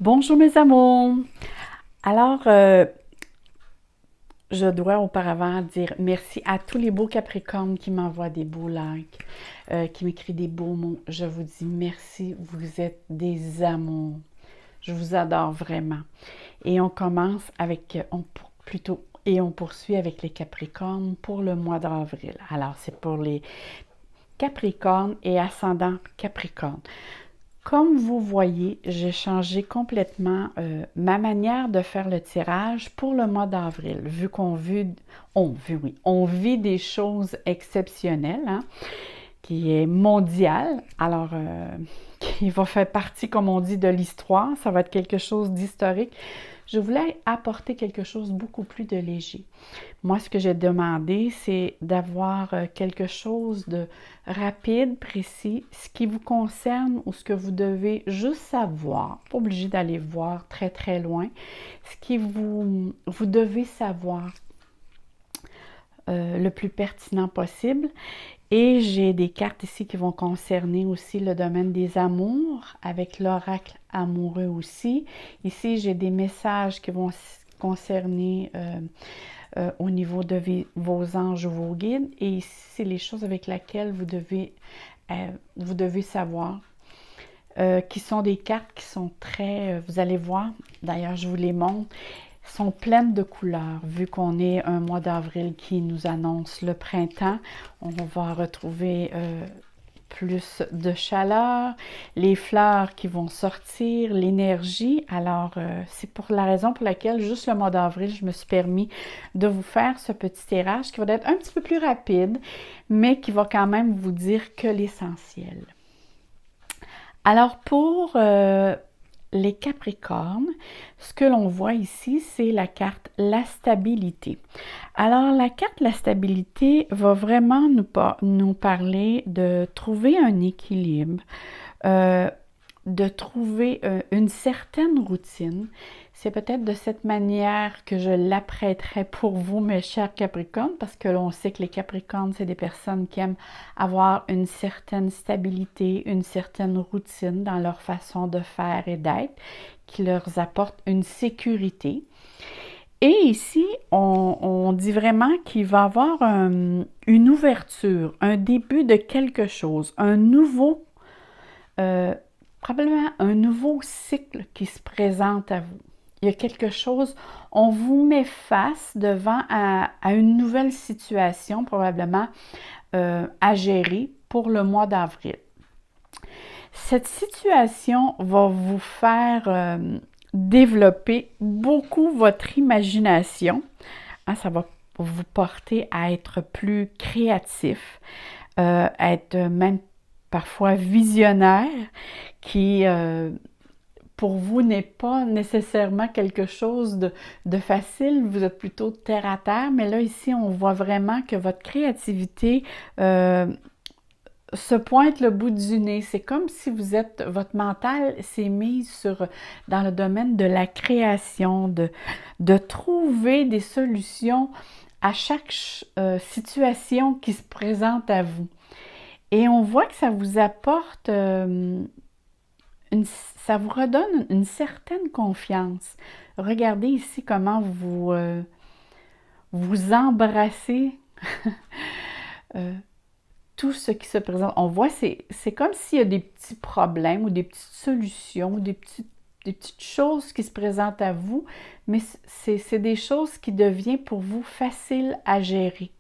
Bonjour mes amours! Alors, je dois auparavant dire merci à tous les beaux Capricornes qui m'envoient des beaux likes, qui m'écrivent des beaux mots. Je vous dis merci, vous êtes des amours. Je vous adore vraiment. Et on commence avec, et on poursuit avec les Capricornes pour le mois d'avril. Alors, c'est pour les Capricornes et ascendant Capricorne. Comme vous voyez, j'ai changé complètement ma manière de faire le tirage pour le mois d'avril, vu on vit des choses exceptionnelles, hein, qui est mondial, alors qui va faire partie, comme on dit, de l'histoire, ça va être quelque chose d'historique. Je voulais apporter quelque chose beaucoup plus de léger. Moi, ce que j'ai demandé, c'est d'avoir quelque chose de rapide, précis, ce qui vous concerne ou ce que vous devez juste savoir, pas obligé d'aller voir très très loin, ce qui vous devez savoir le plus pertinent possible. Et j'ai des cartes ici qui vont concerner aussi le domaine des amours, avec l'oracle amoureux aussi. Ici, j'ai des messages qui vont concerner au niveau de vos anges ou vos guides. Et ici, c'est les choses avec lesquelles vous devez savoir, qui sont des cartes qui sont très, vous allez voir, d'ailleurs, je vous les montre, sont pleines de couleurs. Vu qu'on est un mois d'avril qui nous annonce le printemps, on va retrouver plus de chaleur, les fleurs qui vont sortir, l'énergie. Alors, c'est pour la raison pour laquelle, juste le mois d'avril, je me suis permis de vous faire ce petit tirage qui va être un petit peu plus rapide, mais qui va quand même vous dire que l'essentiel. Alors, pour les Capricornes, ce que l'on voit ici, c'est la carte La Stabilité. Alors, la carte La Stabilité va vraiment nous parler de trouver un équilibre, euh, de trouver une certaine routine. C'est peut-être de cette manière que je l'apprêterai pour vous, mes chers Capricornes, parce que l'on sait que les Capricornes, c'est des personnes qui aiment avoir une certaine stabilité, une certaine routine dans leur façon de faire et d'être, qui leur apporte une sécurité. Et ici, on dit vraiment qu'il va y avoir une ouverture, un début de quelque chose, un nouveau probablement un nouveau cycle qui se présente à vous. Il y a quelque chose, on vous met face devant à une nouvelle situation, probablement à gérer pour le mois d'avril. Cette situation va vous faire développer beaucoup votre imagination. Hein, ça va vous porter à être plus créatif, être même parfois visionnaire, qui pour vous n'est pas nécessairement quelque chose de facile, vous êtes plutôt terre à terre, mais là ici on voit vraiment que votre créativité se pointe le bout du nez. C'est comme si votre mental s'est mis dans le domaine de la création, de trouver des solutions à chaque situation qui se présente à vous. Et on voit que ça vous apporte, ça vous redonne une certaine confiance. Regardez ici comment vous embrassez tout ce qui se présente. On voit, c'est comme s'il y a des petits problèmes ou des petites solutions, ou des petites choses qui se présentent à vous, mais c'est des choses qui deviennent pour vous faciles à gérer.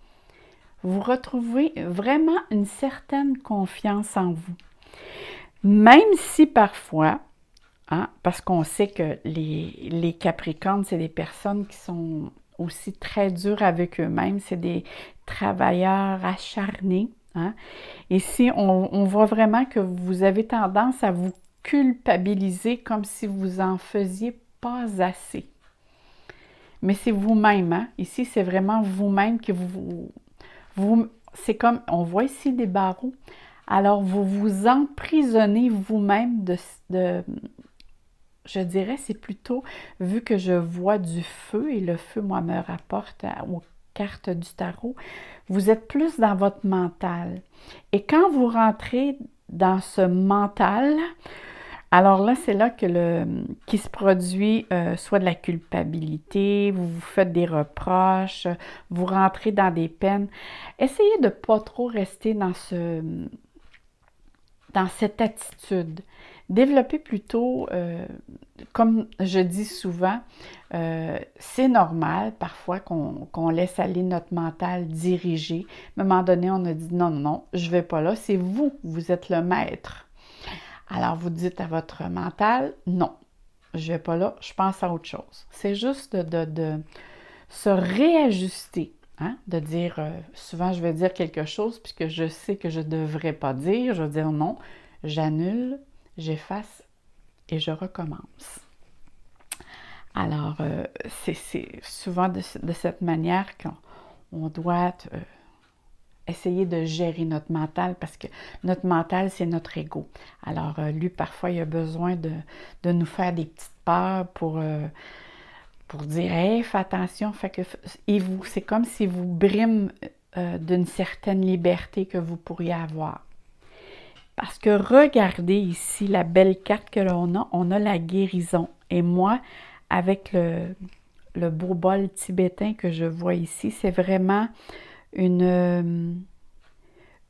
Vous retrouvez vraiment une certaine confiance en vous. Même si parfois, hein, parce qu'on sait que les Capricornes, c'est des personnes qui sont aussi très dures avec eux-mêmes, c'est des travailleurs acharnés. Hein. Ici, on voit vraiment que vous avez tendance à vous culpabiliser comme si vous en faisiez pas assez. Mais c'est vous-même. Hein. Ici, c'est vraiment vous-même que c'est comme, on voit ici des barreaux. Alors, vous vous emprisonnez vous-même je dirais, c'est plutôt, vu que je vois du feu, et le feu, moi, me rapporte aux cartes du tarot, vous êtes plus dans votre mental. Et quand vous rentrez dans ce mental, Alors là, c'est là que qui se produit soit de la culpabilité, vous vous faites des reproches, vous rentrez dans des peines. Essayez de ne pas trop rester dans cette attitude. Développez plutôt, comme je dis souvent, c'est normal parfois qu'on laisse aller notre mental diriger. À un moment donné, on a dit non, non, non, je ne vais pas là, c'est vous, vous êtes le maître. Alors, vous dites à votre mental, non, je ne vais pas là, je pense à autre chose. C'est juste de se réajuster, hein? De dire, souvent je vais dire quelque chose puisque je sais que je ne devrais pas dire, je vais dire non, j'annule, j'efface et je recommence. Alors, c'est souvent de cette manière qu'on doit essayer de gérer notre mental parce que notre mental, c'est notre ego. Alors, lui, parfois, il a besoin de nous faire des petites peurs pour dire hey, fais attention. C'est comme s'il vous brime d'une certaine liberté que vous pourriez avoir. Parce que regardez ici la belle carte que l'on a, on a la guérison. Et moi, avec le beau bol tibétain que je vois ici, c'est vraiment une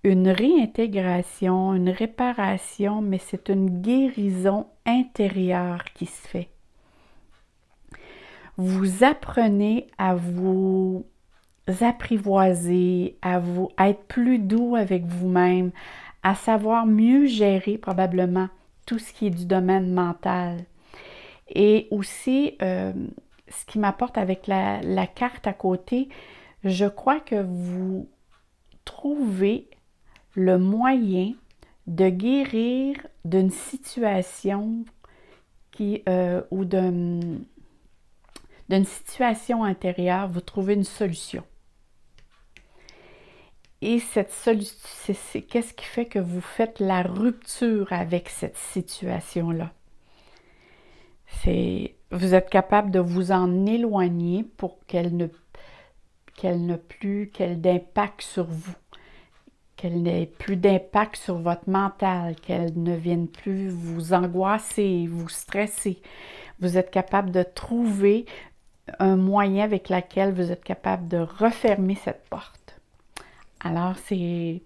réintégration, une réparation, mais c'est une guérison intérieure qui se fait. Vous apprenez à vous apprivoiser, à être plus doux avec vous-même, à savoir mieux gérer probablement tout ce qui est du domaine mental. Et aussi, ce qui m'apporte avec la carte à côté, je crois que vous trouvez le moyen de guérir d'une situation ou d'une situation intérieure, vous trouvez une solution. Et cette solution, qu'est-ce qui fait que vous faites la rupture avec cette situation-là? Vous êtes capable de vous en éloigner pour qu'elle d'impact sur vous, qu'elle n'ait plus d'impact sur votre mental, qu'elle ne vienne plus vous angoisser, vous stresser. Vous êtes capable de trouver un moyen avec lequel vous êtes capable de refermer cette porte. Alors, vous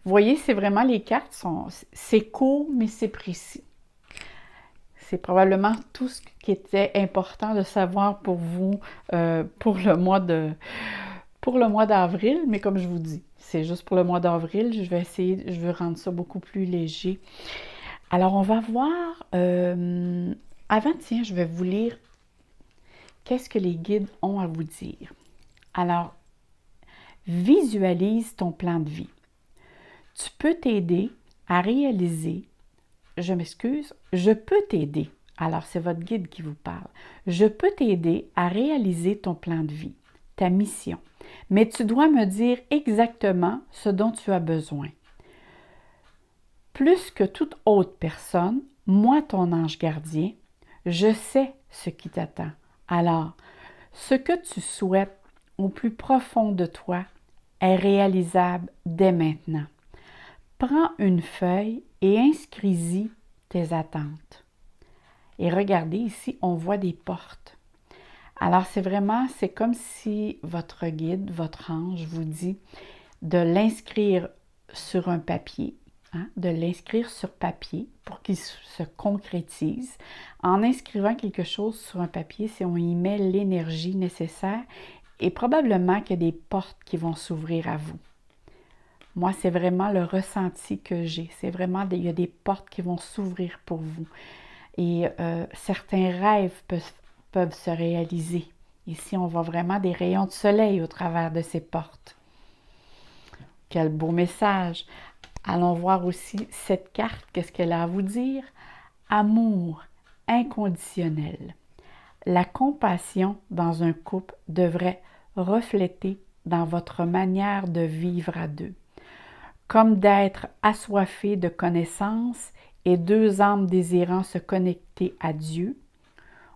voyez, c'est vraiment les cartes, c'est court, mais c'est précis. C'est probablement tout ce qui était important de savoir pour vous pour le mois d'avril, mais comme je vous dis, c'est juste pour le mois d'avril, je veux rendre ça beaucoup plus léger. Alors, on va voir, avant, tiens, je vais vous lire qu'est-ce que les guides ont à vous dire. Alors, visualise ton plan de vie. Tu peux t'aider à réaliser, je peux t'aider. Alors, c'est votre guide qui vous parle. Je peux t'aider à réaliser ton plan de vie, ta mission. Mais tu dois me dire exactement ce dont tu as besoin. Plus que toute autre personne, moi, ton ange gardien, je sais ce qui t'attend. Alors, ce que tu souhaites au plus profond de toi est réalisable dès maintenant. Prends une feuille et inscris-y tes attentes. Et regardez ici, on voit des portes. Alors, c'est comme si votre guide, votre ange vous dit de l'inscrire sur un papier, hein, de l'inscrire sur papier pour qu'il se concrétise. En inscrivant quelque chose sur un papier, si on y met l'énergie nécessaire, et probablement qu'il y a des portes qui vont s'ouvrir à vous. Moi, c'est vraiment le ressenti que j'ai. C'est vraiment, il y a des portes qui vont s'ouvrir pour vous. Et certains rêves peuvent se réaliser. Ici, on voit vraiment des rayons de soleil au travers de ces portes. Quel beau message! Allons voir aussi cette carte, qu'est-ce qu'elle a à vous dire? Amour inconditionnel. La compassion dans un couple devrait refléter dans votre manière de vivre à deux, comme d'être assoiffés de connaissances et deux âmes désirant se connecter à Dieu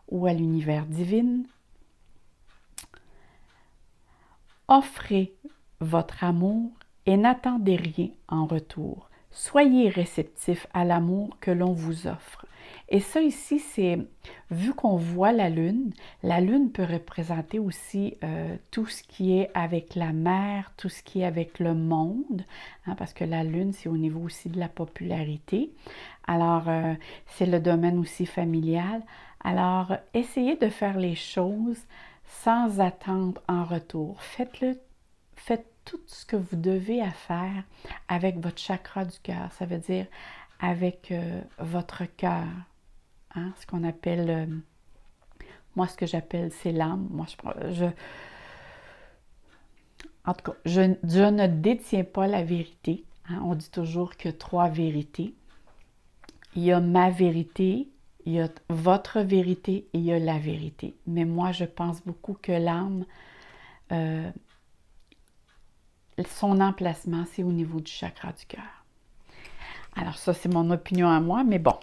ou à l'univers divin. Offrez votre amour et n'attendez rien en retour. Soyez réceptifs à l'amour que l'on vous offre Et ça ici, c'est, vu qu'on voit la lune peut représenter aussi tout ce qui est avec la mer, tout ce qui est avec le monde, hein, parce que la lune, c'est au niveau aussi de la popularité. Alors, c'est le domaine aussi familial. Alors, essayez de faire les choses sans attendre en retour. Faites tout ce que vous devez à faire avec votre chakra du cœur. Ça veut dire avec votre cœur. Hein, ce qu'on appelle, moi ce que j'appelle c'est l'âme. Moi, en tout cas, je ne détiens pas la vérité. Hein, on dit toujours que 3 vérités. Il y a ma vérité, il y a votre vérité et il y a la vérité. Mais moi, je pense beaucoup que l'âme, son emplacement, c'est au niveau du chakra du cœur. Alors ça, c'est mon opinion à moi, mais bon.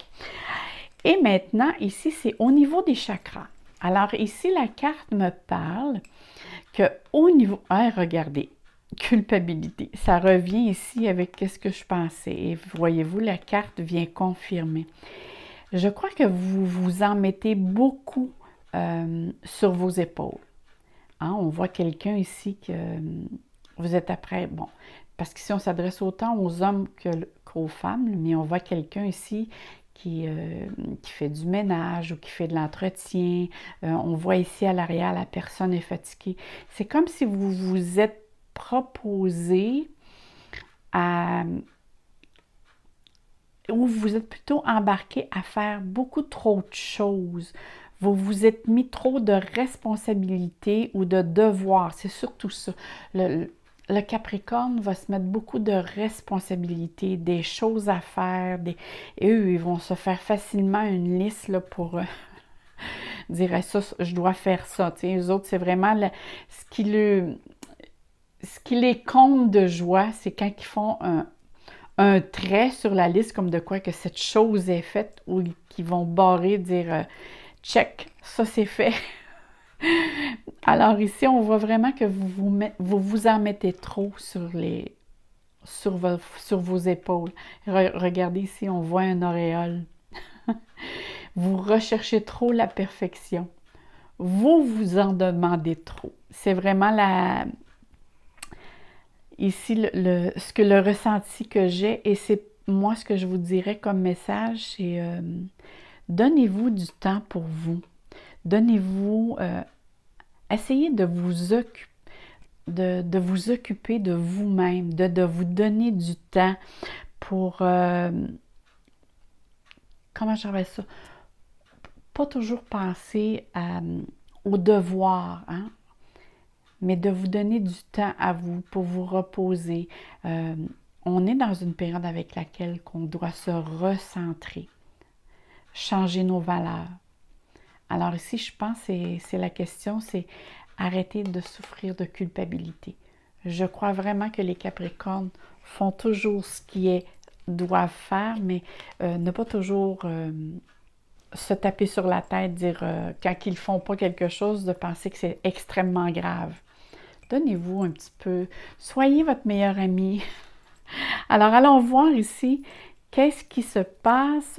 Et maintenant, ici, c'est au niveau des chakras. Alors ici, la carte me parle que au niveau... Ah, regardez, culpabilité. Ça revient ici avec ce que je pensais. Et voyez-vous, la carte vient confirmer. Je crois que vous vous en mettez beaucoup sur vos épaules. Hein, on voit quelqu'un ici que vous êtes après... Bon, parce qu'ici, on s'adresse autant aux hommes qu'aux femmes, mais on voit quelqu'un ici qui fait du ménage ou qui fait de l'entretien. On voit ici à l'arrière, la personne est fatiguée. C'est comme si vous vous êtes proposé à... ou vous êtes plutôt embarqué à faire beaucoup trop de choses. Vous vous êtes mis trop de responsabilités ou de devoirs. C'est surtout ça. Le Capricorne va se mettre beaucoup de responsabilités, des choses à faire. Et eux, ils vont se faire facilement une liste là, pour dire ça, je dois faire ça. T'sais, eux autres, c'est vraiment ce qui les comble de joie, c'est quand ils font un trait sur la liste comme de quoi que cette chose est faite ou qu'ils vont barrer, dire check, ça c'est fait. Alors ici, on voit vraiment que vous en mettez trop sur vos épaules. Regardez ici, on voit un auréole. Vous recherchez trop la perfection. Vous en demandez trop. C'est vraiment ici le ressenti que j'ai et c'est moi ce que je vous dirais comme message, c'est donnez-vous du temps pour vous. Donnez-vous, essayez de vous occuper de vous-même, de vous donner du temps pour, comment j'appelle ça, pas toujours penser au devoir, hein, mais de vous donner du temps à vous pour vous reposer. On est dans une période avec laquelle on doit se recentrer, changer nos valeurs. Alors ici, je pense que c'est la question, c'est arrêter de souffrir de culpabilité. Je crois vraiment que les Capricornes font toujours ce qu'ils doivent faire, mais ne pas toujours se taper sur la tête, dire quand ils ne font pas quelque chose, de penser que c'est extrêmement grave. Donnez-vous un petit peu, soyez votre meilleur ami. Alors, allons voir ici, qu'est-ce qui se passe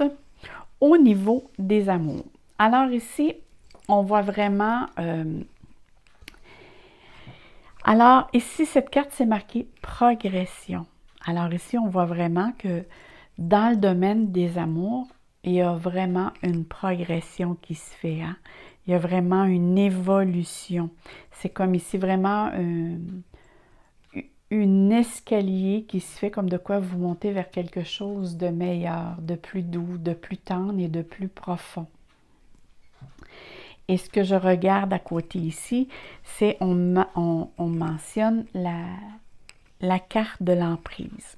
au niveau des amours. Alors ici, on voit vraiment... alors ici, cette carte, c'est marqué progression. Alors ici, on voit vraiment que dans le domaine des amours, il y a vraiment une progression qui se fait. Hein? Il y a vraiment une évolution. C'est comme ici vraiment un escalier qui se fait comme de quoi vous montez vers quelque chose de meilleur, de plus doux, de plus tendre et de plus profond. Et ce que je regarde à côté ici, c'est on mentionne la carte de l'emprise.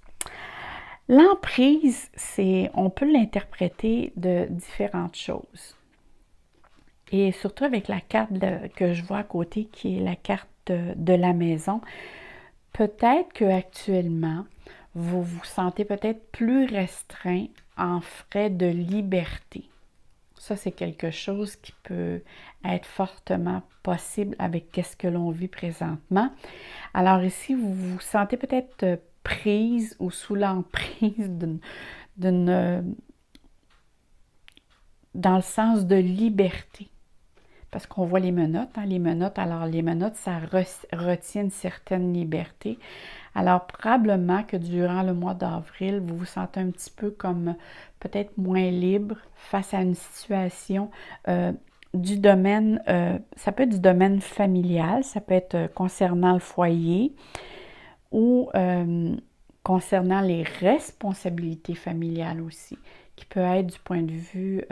L'emprise, on peut l'interpréter de différentes choses. Et surtout avec la carte que je vois à côté, qui est la carte de la maison, peut-être qu'actuellement, vous vous sentez peut-être plus restreint en frais de liberté. Ça, c'est quelque chose qui peut être fortement possible avec ce que l'on vit présentement. Alors ici, vous vous sentez peut-être prise ou sous l'emprise d'une dans le sens de liberté. Parce qu'on voit les menottes, hein, les menottes. Alors, les menottes, ça retient une certaine liberté. Alors, probablement que durant le mois d'avril, vous vous sentez un petit peu comme peut-être moins libre face à une situation du domaine, ça peut être du domaine familial, ça peut être concernant le foyer ou concernant les responsabilités familiales aussi, qui peut être du point de vue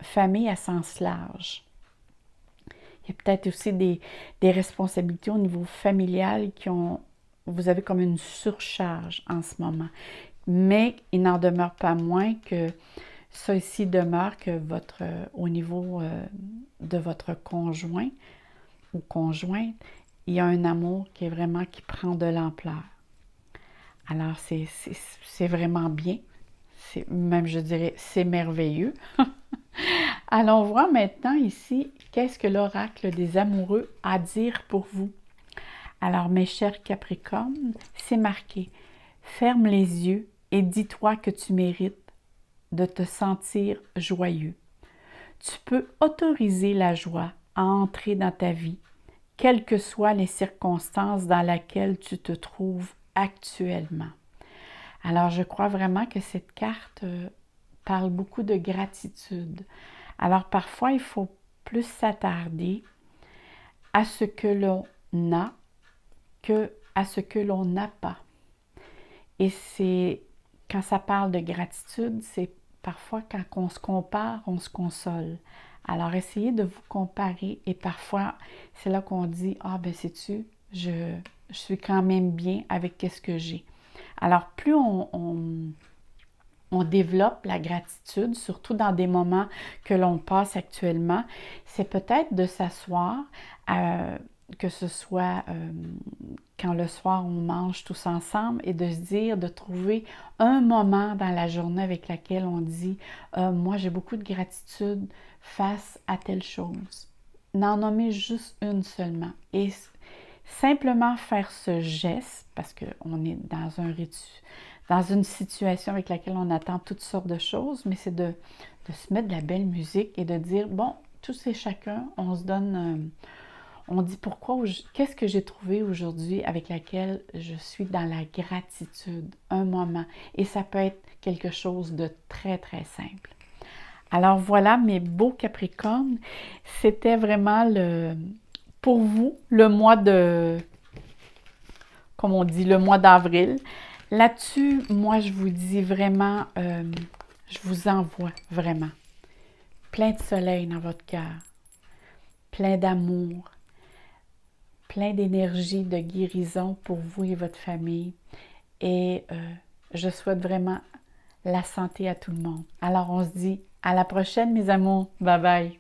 famille à sens large. Il y a peut-être aussi des responsabilités au niveau familial vous avez comme une surcharge en ce moment. Mais il n'en demeure pas moins que ça ici demeure que au niveau de votre conjoint ou conjointe, il y a un amour qui est vraiment qui prend de l'ampleur. Alors, c'est vraiment bien. Même, je dirais, c'est merveilleux. Allons voir maintenant ici, qu'est-ce que l'oracle des amoureux a à dire pour vous. Alors, mes chers Capricornes, c'est marqué. Ferme les yeux et dis-toi que tu mérites de te sentir joyeux. Tu peux autoriser la joie à entrer dans ta vie, quelles que soient les circonstances dans lesquelles tu te trouves actuellement. Alors, je crois vraiment que cette carte parle beaucoup de gratitude. Alors, parfois, il faut plus s'attarder à ce que l'on a que à ce que l'on n'a pas. Et c'est, quand ça parle de gratitude, c'est parfois quand on se compare, on se console. Alors, essayez de vous comparer et parfois, c'est là qu'on dit « Ah, ben sais-tu, je suis quand même bien avec ce que j'ai. » Alors, plus on développe la gratitude, surtout dans des moments que l'on passe actuellement, c'est peut-être de s'asseoir, que ce soit quand le soir on mange tous ensemble et de se dire, de trouver un moment dans la journée avec laquelle on dit moi j'ai beaucoup de gratitude face à telle chose. N'en nommer juste une seulement. Et simplement faire ce geste, parce qu'on est dans dans une situation avec laquelle on attend toutes sortes de choses, mais c'est de se mettre de la belle musique et de dire, bon, tous et chacun, on se donne, on dit pourquoi, qu'est-ce que j'ai trouvé aujourd'hui avec laquelle je suis dans la gratitude, un moment. Et ça peut être quelque chose de très, très simple. Alors voilà, mes beaux Capricornes, c'était vraiment pour vous, le mois comme on dit, le mois d'avril. Là-dessus, moi, je vous dis vraiment, je vous envoie vraiment plein de soleil dans votre cœur, plein d'amour, plein d'énergie, de guérison pour vous et votre famille. Et je souhaite vraiment la santé à tout le monde. Alors, on se dit à la prochaine, mes amours. Bye bye!